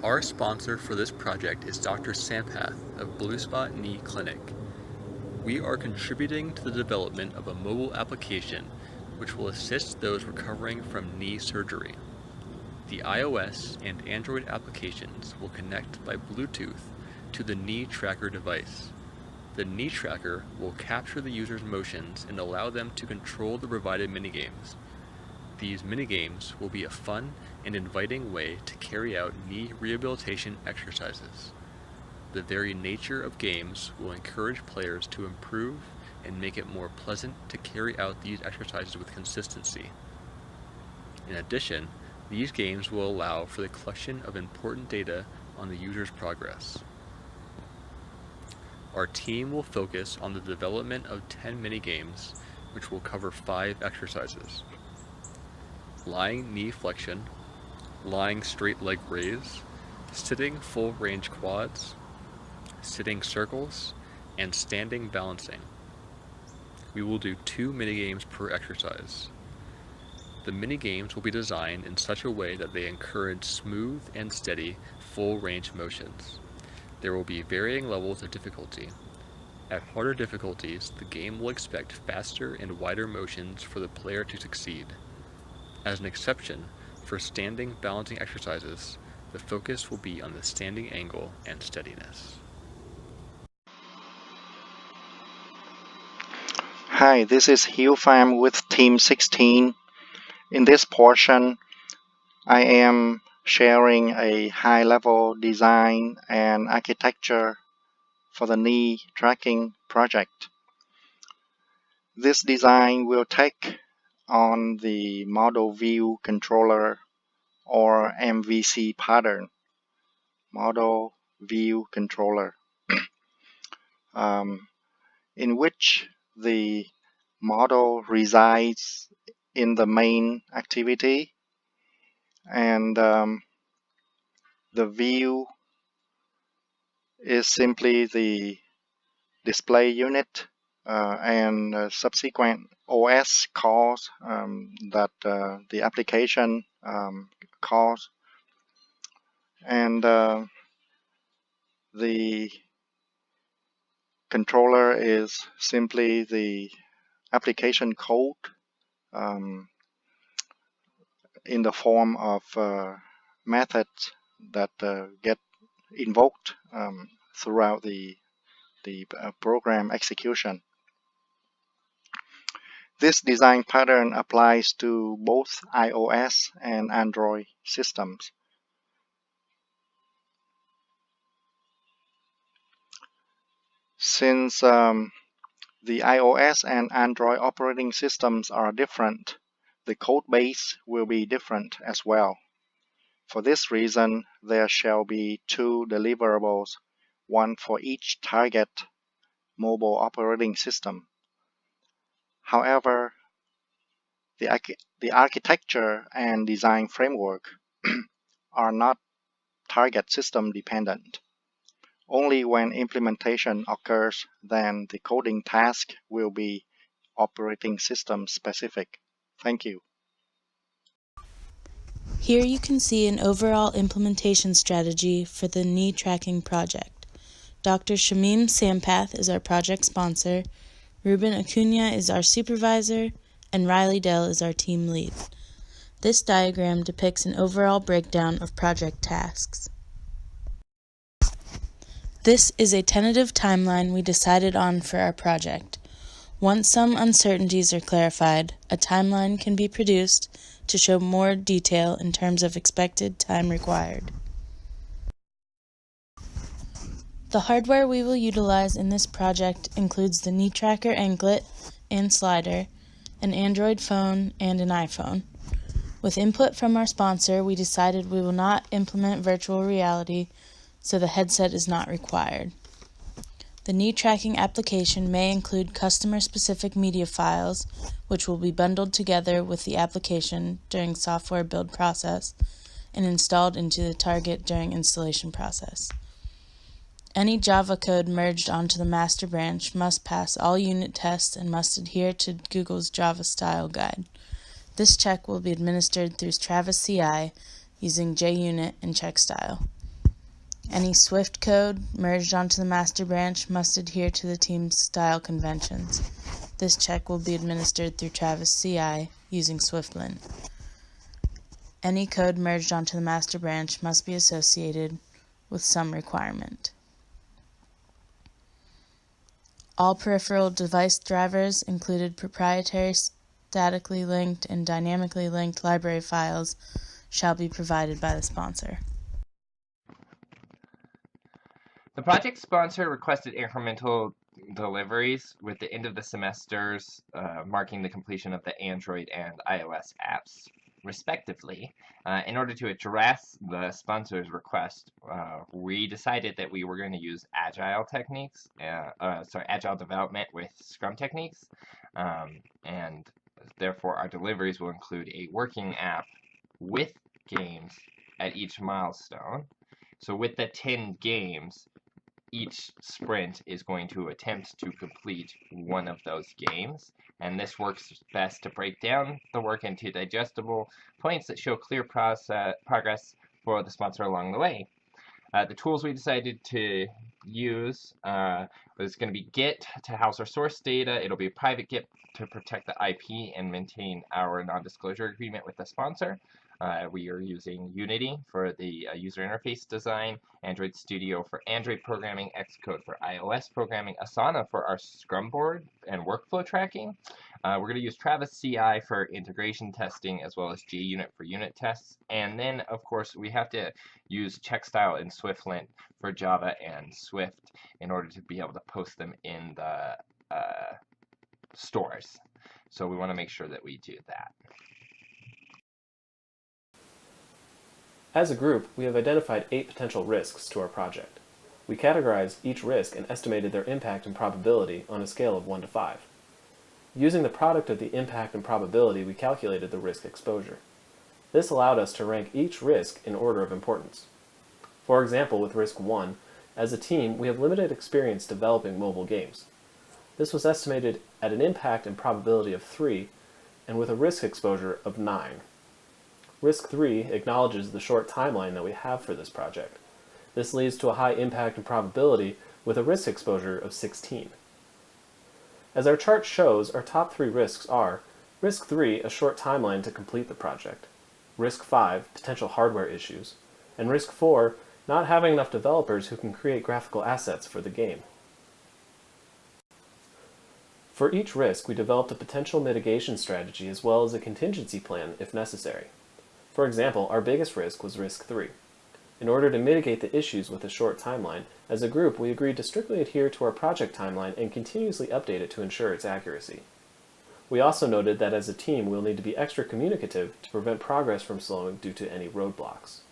Our sponsor for this project is Dr. Sampath of Blue Spot Knee Clinic. We are contributing to the development of a mobile application which will assist those recovering from knee surgery. The iOS and Android applications will connect by Bluetooth to the knee tracker device. The knee tracker will capture the user's motions and allow them to control the provided minigames. These minigames will be a fun and inviting way to carry out knee rehabilitation exercises. The very nature of games will encourage players to improve and make it more pleasant to carry out these exercises with consistency. In addition, these games will allow for the collection of important data on the user's progress. Our team will focus on the development of 10 minigames, which will cover 5 exercises: lying knee flexion, lying straight leg raise, sitting full range quads, sitting circles, and standing balancing. We will do 2 minigames per exercise. The minigames will be designed in such a way that they encourage smooth and steady full range motions. There will be varying levels of difficulty. At harder difficulties, the game will expect faster and wider motions for the player to succeed. As an exception, for standing balancing exercises, the focus will be on the standing angle and steadiness. Hi, this is Hugh Pham with Team 16. In this portion, I am sharing a high-level design and architecture for the knee tracking project. This design will take on the Model View Controller or MVC pattern. Model View Controller, in which the model resides in the main activity, and the view is simply the display unit and subsequent OS calls that the application calls, and the controller is simply the application code in the form of methods that get invoked throughout the program execution. This design pattern applies to both iOS and Android systems. Since the iOS and Android operating systems are different, the code base will be different as well. For this reason, there shall be 2 deliverables, one for each target mobile operating system. However, the architecture and design framework are not target system dependent. Only when implementation occurs, then the coding task will be operating system specific. Thank you. Here you can see an overall implementation strategy for the knee tracking project. Dr. Shamim Sampath is our project sponsor, Ruben Acuna is our supervisor, and Riley Dell is our team lead. This diagram depicts an overall breakdown of project tasks. This is a tentative timeline we decided on for our project. Once some uncertainties are clarified, a timeline can be produced to show more detail in terms of expected time required. The hardware we will utilize in this project includes the knee tracker anklet and slider, an Android phone, and an iPhone. With input from our sponsor, we decided we will not implement virtual reality, so the headset is not required. The knee tracking application may include customer-specific media files, which will be bundled together with the application during software build process and installed into the target during installation process. Any Java code merged onto the master branch must pass all unit tests and must adhere to Google's Java style guide. This check will be administered through Travis CI using JUnit and CheckStyle. Any Swift code merged onto the master branch must adhere to the team's style conventions. This check will be administered through Travis CI using SwiftLint. Any code merged onto the master branch must be associated with some requirement. All peripheral device drivers, included proprietary statically linked and dynamically linked library files, shall be provided by the sponsor. The project sponsor requested incremental deliveries with the end of the semesters marking the completion of the Android and iOS apps, respectively. In order to address the sponsor's request, we decided that we were going to use agile techniques, agile development with Scrum techniques, and therefore our deliveries will include a working app with games at each milestone. So with the 10 games, each sprint is going to attempt to complete one of those games, and this works best to break down the work into digestible points that show clear progress for the sponsor along the way. The tools we decided to use was going to be Git to house our source data. It'll be a private Git to protect the IP and maintain our non-disclosure agreement with the sponsor. We are using Unity for the user interface design, Android Studio for Android programming, Xcode for iOS programming, Asana for our Scrum board and workflow tracking. We're going to use Travis CI for integration testing, as well as JUnit for unit tests. And then, of course, we have to use CheckStyle and SwiftLint for Java and Swift in order to be able to post them in the stores. So we want to make sure that we do that. As a group, we have identified 8 potential risks to our project. We categorized each risk and estimated their impact and probability on a scale of 1 to 5. Using the product of the impact and probability, we calculated the risk exposure. This allowed us to rank each risk in order of importance. For example, with risk 1, as a team, we have limited experience developing mobile games. This was estimated at an impact and probability of 3, and with a risk exposure of 9. Risk 3 acknowledges the short timeline that we have for this project. This leads to a high impact and probability with a risk exposure of 16. As our chart shows, our top 3 risks are Risk 3, a short timeline to complete the project, Risk 5, potential hardware issues, and Risk 4, not having enough developers who can create graphical assets for the game. For each risk, we developed a potential mitigation strategy as well as a contingency plan if necessary. For example, our biggest risk was Risk 3. In order to mitigate the issues with a short timeline, as a group we agreed to strictly adhere to our project timeline and continuously update it to ensure its accuracy. We also noted that as a team we'll need to be extra communicative to prevent progress from slowing due to any roadblocks.